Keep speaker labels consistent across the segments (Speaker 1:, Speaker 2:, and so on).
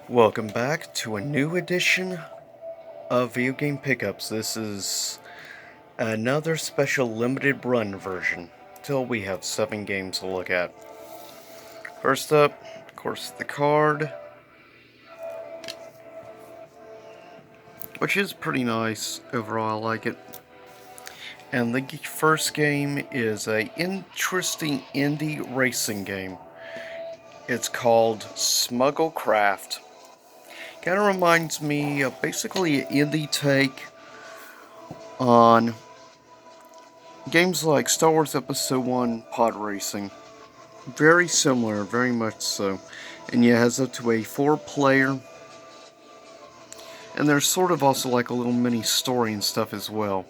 Speaker 1: Welcome back to a new edition of Video Game Pickups. This is another special limited run version, till we have 7 games to look at. First up, of course, the card, which is pretty nice. Overall, I like it. And the first game is an interesting indie racing game. It's called Smuggler. Kind of reminds me of basically an indie take on games like Star Wars Episode 1 Pod Racing. Very similar, very much so. And yeah, it has up to a 4-player. And there's sort of also like a little mini story and stuff as well.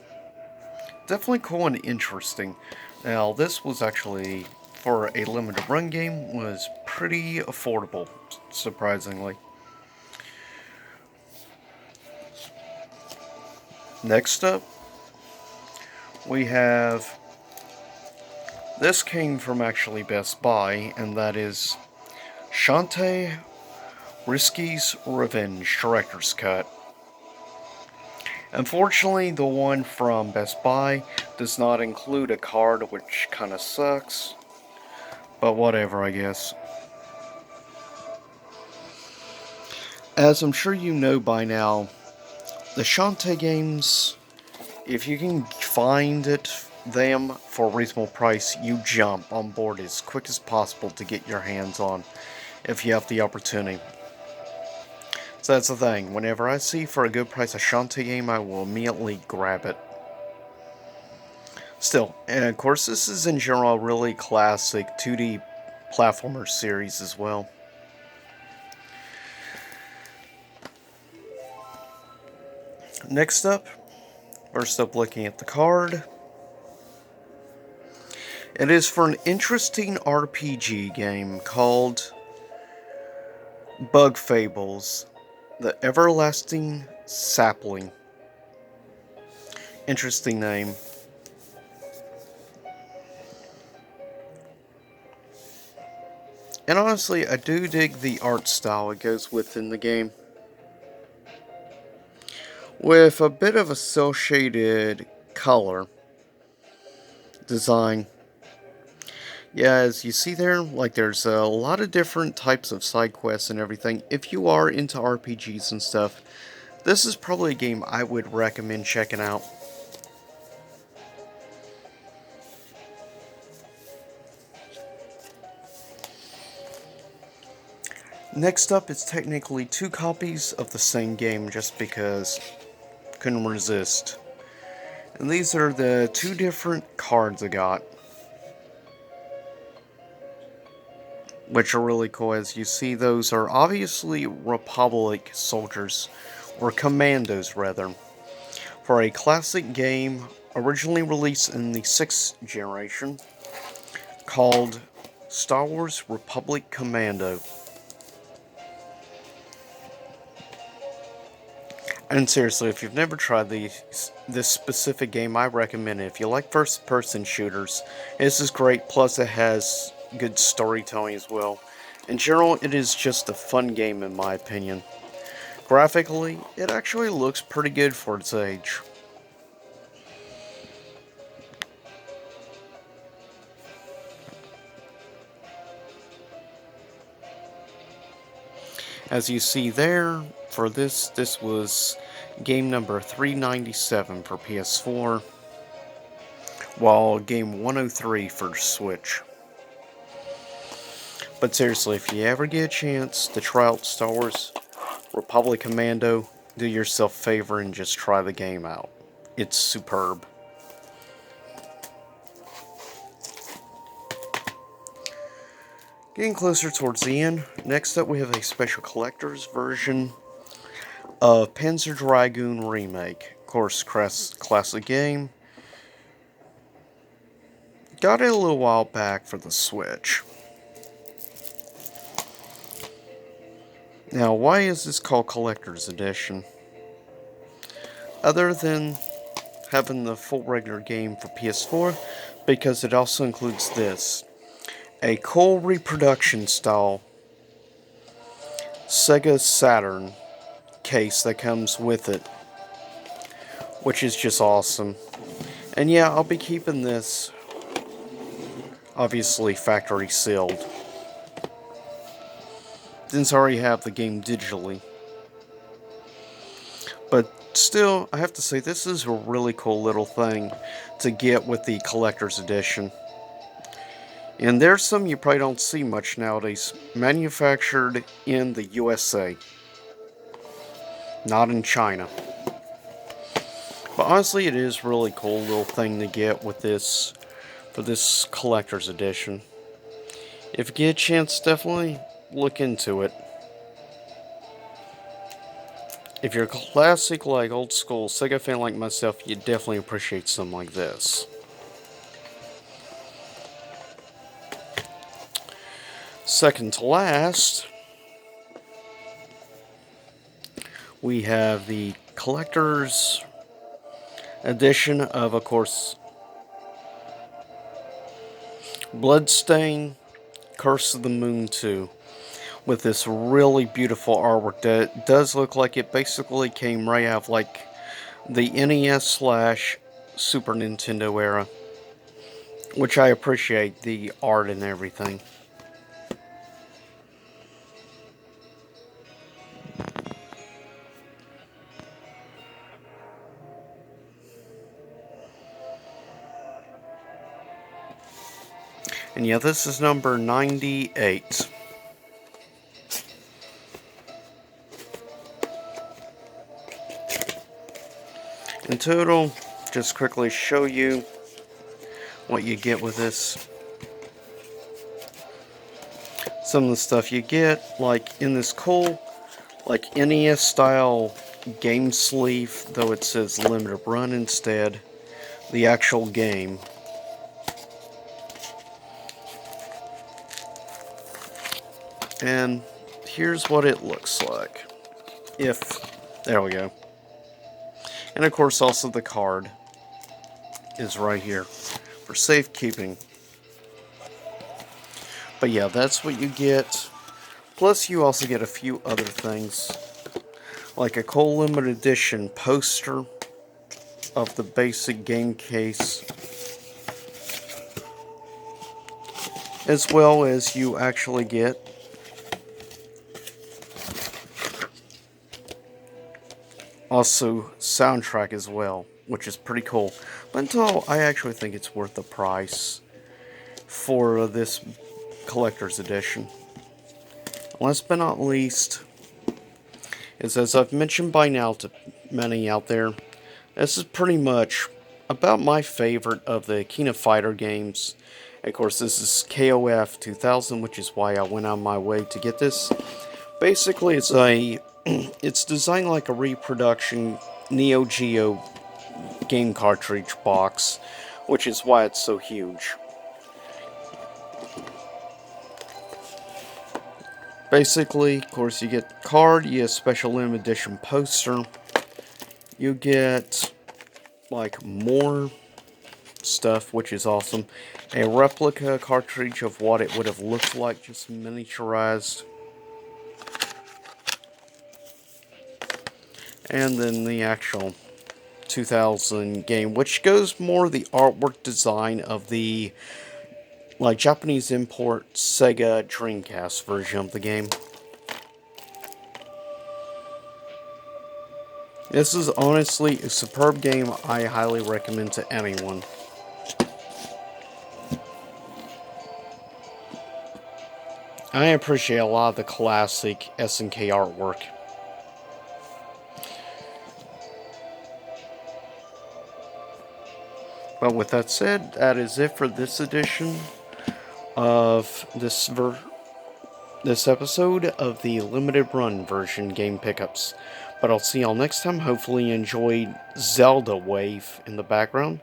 Speaker 1: Definitely cool and interesting. Now, this was actually, for a limited run game, was pretty affordable, surprisingly. Next up, we have, this came from actually Best Buy, and that is Shantae Risky's Revenge Director's Cut. Unfortunately, the one from Best Buy does not include a card, which kinda sucks, but whatever, I guess. As I'm sure you know by now, the Shantae games, if you can find them for a reasonable price, you jump on board as quick as possible to get your hands on, if you have the opportunity. So that's the thing, whenever I see for a good price a Shantae game, I will immediately grab it. Still, and of course this is in general a really classic 2D platformer series as well. Next up, first up looking at the card. It is for an interesting RPG game called Fables, The Everlasting Sapling. Interesting name. And honestly, I do dig the art style it goes with in the game. With a bit of a cel-shaded color design. Yeah, as you see there, like there's a lot of different types of side quests and everything. If you are into RPGs and stuff, this is probably a game I would recommend checking out. Next up is technically 2 copies of the same game just because couldn't resist. And these are the 2 different cards I got, which are really cool. As you see, those are obviously Republic soldiers, or Commandos rather, for a classic game originally released in the 6th generation called Star Wars Republic Commando. And seriously, if you've never tried this specific game, I recommend it. If you like first-person shooters, this is great, plus it has good storytelling as well. In general, it is just a fun game in my opinion. Graphically, it actually looks pretty good for its age. As you see there, for this was game number 397 for PS4, while game 103 for Switch. But seriously, if you ever get a chance to try out Star Wars Republic Commando, do yourself a favor and just try the game out. It's superb. Getting closer towards the end, next up we have a special collector's version of Panzer Dragoon Remake. Of course, classic game. Got it a little while back for the Switch. Now, why is this called Collector's Edition? Other than having the full regular game for PS4, because it also includes this. A cool reproduction style Sega Saturn case that comes with it, which is just awesome. And yeah, I'll be keeping this, obviously factory sealed, since I already have the game digitally. But still, I have to say, this is a really cool little thing to get with the collector's edition. And there's some you probably don't see much nowadays. Manufactured in the USA. Not in China. But honestly, it is a really cool little thing to get with this, for this collector's edition. If you get a chance, definitely look into it. If you're a classic, like old school Sega fan like myself, you definitely appreciate something like this. Second to last, we have the collector's edition of course, Bloodstain, Curse of the Moon 2. With this really beautiful artwork that does look like it basically came right out of like the NES/Super Nintendo era, which I appreciate the art and everything. And yeah, this is number 98. In total, just quickly show you what you get with this. Some of the stuff you get, like in this cool, like NES style game sleeve, though it says limited run instead, the actual game. And here's what it looks like. There we go. And of course also the card is right here for safekeeping. But yeah, that's what you get. Plus you also get a few other things, like a cool limited edition poster of the basic game case, as well as you actually get also soundtrack as well, which is pretty cool. But until I actually think it's worth the price for this collector's edition. Last but not least, is, as I've mentioned by now to many out there, this is pretty much about my favorite of the King of Fighter games. Of course, this is KOF 2000, which is why I went on my way to get this. Basically, it's designed like a reproduction Neo Geo game cartridge box, which is why it's so huge. Basically, of course, you get card, you get a special limited edition poster, you get like more stuff, which is awesome, a replica cartridge of what it would have looked like, just miniaturized, and then the actual 2000 game, which goes more the artwork design of the like Japanese import Sega Dreamcast version of the game. This is honestly a superb game I highly recommend to anyone. I appreciate a lot of the classic SNK artwork. But with that said, that is it for this edition of this episode of the limited run version game pickups. But I'll see y'all next time. Hopefully you enjoyed Zelda Wave in the background.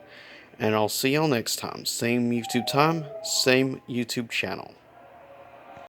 Speaker 1: And I'll see y'all next time. Same YouTube time, same YouTube channel.